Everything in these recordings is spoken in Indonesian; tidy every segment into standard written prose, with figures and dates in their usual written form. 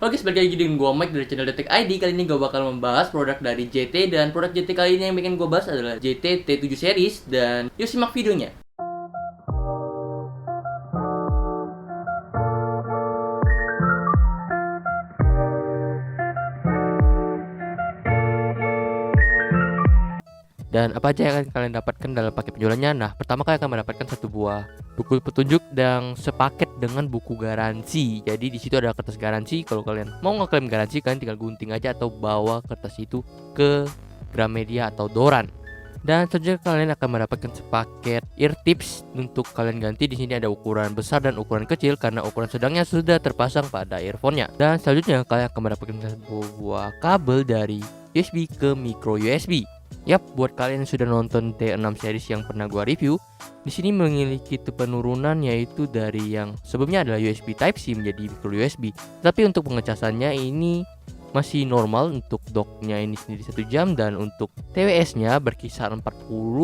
Oke, sebagai lagi dengan gue Mike dari channel Detik ID. Kali ini gue bakal membahas produk dari JT. Dan produk JT kali ini yang bikin gue bahas adalah JT T7 series. Dan yuk simak videonya. Dan apa aja yang akan kalian dapatkan dalam paket penjualannya? Nah, pertama kalian akan mendapatkan satu buah buku petunjuk dan sepaket dengan buku garansi. Jadi di situ ada kertas garansi. Kalau kalian mau ngeklaim garansi, kalian tinggal gunting aja atau bawa kertas itu ke Gramedia atau Doran. Dan selanjutnya kalian akan mendapatkan sepaket ear tips untuk kalian ganti. Di sini ada ukuran besar dan ukuran kecil karena ukuran sedangnya sudah terpasang pada earphone-nya. Dan selanjutnya kalian akan mendapatkan sebuah kabel dari USB ke micro USB. Yap, buat kalian yang sudah nonton T6 series yang pernah gua review, di sini memiliki penurunan yaitu dari yang sebelumnya adalah USB Type-C menjadi micro USB. Tapi untuk pengecasannya ini masih normal untuk docknya ini sendiri 1 jam, dan untuk TWS-nya berkisar 40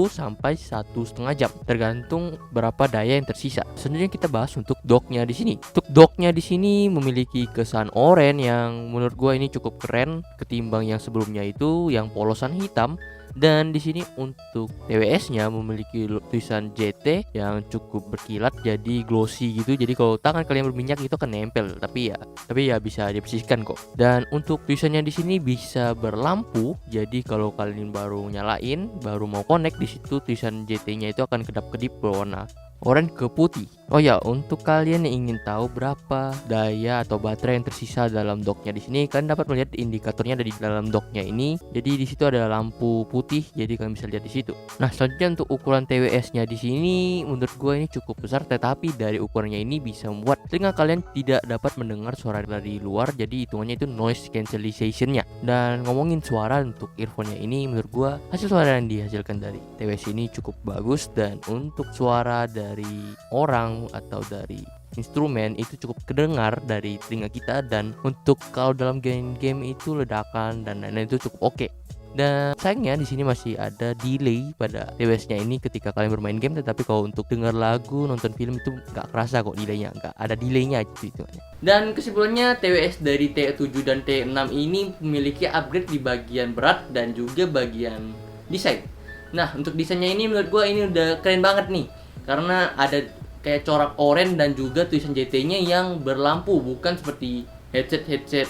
sampai 1,5 jam tergantung berapa daya yang tersisa. Selanjutnya kita bahas untuk docknya di sini. Untuk docknya di sini memiliki kesan oranye yang menurut gua ini cukup keren ketimbang yang sebelumnya itu yang polosan hitam. Dan di sini untuk TWS-nya memiliki tulisan JT yang cukup berkilat jadi glossy gitu. Jadi kalau tangan kalian berminyak itu akan nempel, tapi ya bisa dibersihkan kok. Dan untuk tulisannya di sini bisa berlampu. Jadi kalau kalian baru nyalain, baru mau connect, di situ tulisan JT-nya itu akan kedap-kedip berwarna oranye ke putih. Oh ya, untuk kalian yang ingin tahu berapa daya atau baterai yang tersisa dalam docknya di sini, kalian dapat melihat indikatornya ada di dalam docknya ini. Jadi di situ ada lampu putih, jadi kalian bisa lihat di situ. Nah, selanjutnya untuk ukuran TWS-nya di sini menurut gue ini cukup besar, tetapi dari ukurannya ini bisa membuat telinga kalian tidak dapat mendengar suara dari luar. Jadi hitungannya itu noise cancellation-nya. Dan ngomongin suara untuk earphone-nya ini, menurut gue hasil suara yang dihasilkan dari TWS ini cukup bagus. Dan untuk suara dari orang atau dari instrumen itu cukup kedengar dari telinga kita. Dan untuk kalau dalam game-game itu ledakan dan lain-lain itu cukup oke. Dan sayangnya di sini masih ada delay pada TWS-nya ini ketika kalian bermain game, tetapi kalau untuk dengar lagu, nonton film itu nggak kerasa kok delaynya, nggak ada delaynya gitu. Dan kesimpulannya TWS dari T7 dan T6 ini memiliki upgrade di bagian berat dan juga bagian desain. Nah, untuk desainnya ini menurut gue ini udah keren banget nih, karena ada kayak corak oranye dan juga tulisan JT-nya yang berlampu, bukan seperti TWS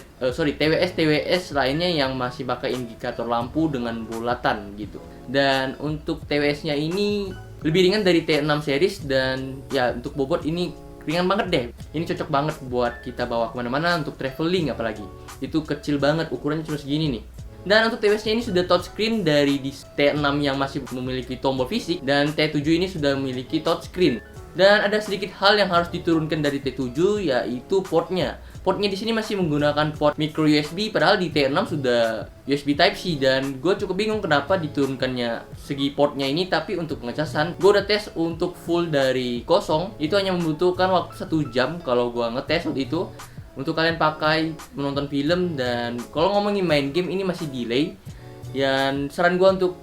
lainnya yang masih pakai indikator lampu dengan bulatan gitu. Dan untuk TWS-nya ini lebih ringan dari T6 series, dan ya untuk bobot ini ringan banget deh. Ini cocok banget buat kita bawa kemana-mana untuk traveling apalagi. Itu kecil banget, ukurannya cuma segini nih. Dan untuk TWS-nya ini sudah touchscreen dari di T6 yang masih memiliki tombol fisik, dan T7 ini sudah memiliki touchscreen. Dan ada sedikit hal yang harus diturunkan dari T7, yaitu portnya. Portnya di sini masih menggunakan port micro USB, padahal di T6 sudah USB Type-C. Dan gue cukup bingung kenapa diturunkannya segi portnya ini. Tapi untuk pengecasan, gue udah tes untuk full dari kosong, itu hanya membutuhkan waktu 1 jam kalau gue ngetes waktu itu. Untuk kalian pakai menonton film, dan kalau ngomongin main game ini masih delay. Dan saran gue untuk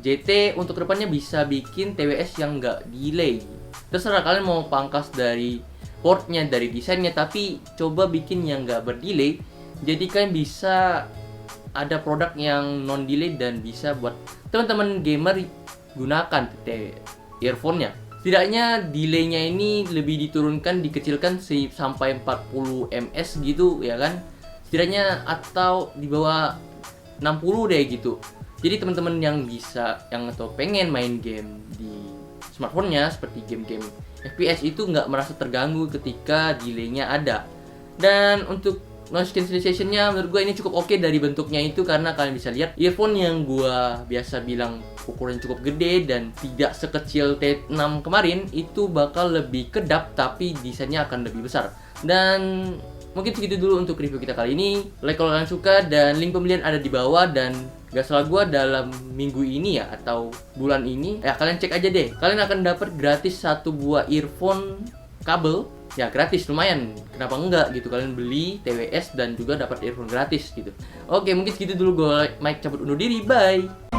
JT untuk kedepannya bisa bikin TWS yang nggak delay. Terserah kalian mau pangkas dari portnya, dari desainnya, tapi coba bikin yang nggak berdelay. Jadi kalian bisa ada produk yang non delay dan bisa buat teman-teman gamer gunakan earphone-nya. Setidaknya delaynya ini lebih diturunkan, dikecilkan sampai 40 ms gitu ya kan. Setidaknya atau di bawah 60 deh gitu. Jadi teman-teman yang atau pengen main game di smartphone-nya seperti game-game FPS itu nggak merasa terganggu ketika delaynya ada. Dan untuk noise cancellation-nya menurut gue ini cukup oke dari bentuknya itu, karena kalian bisa lihat earphone yang gue biasa bilang ukuran cukup gede dan tidak sekecil T6 kemarin itu bakal lebih kedap, tapi desainnya akan lebih besar. Dan mungkin segitu dulu untuk review kita kali ini. Like kalau kalian suka, dan link pembelian ada di bawah. Dan gak salah gue dalam minggu ini ya atau bulan ini ya, kalian cek aja deh, kalian akan dapat gratis 1 buah earphone kabel. Ya gratis, lumayan, kenapa enggak gitu. Kalian beli TWS dan juga dapat earphone gratis gitu. Oke, mungkin segitu dulu. Gue Mike cabut undur diri, bye.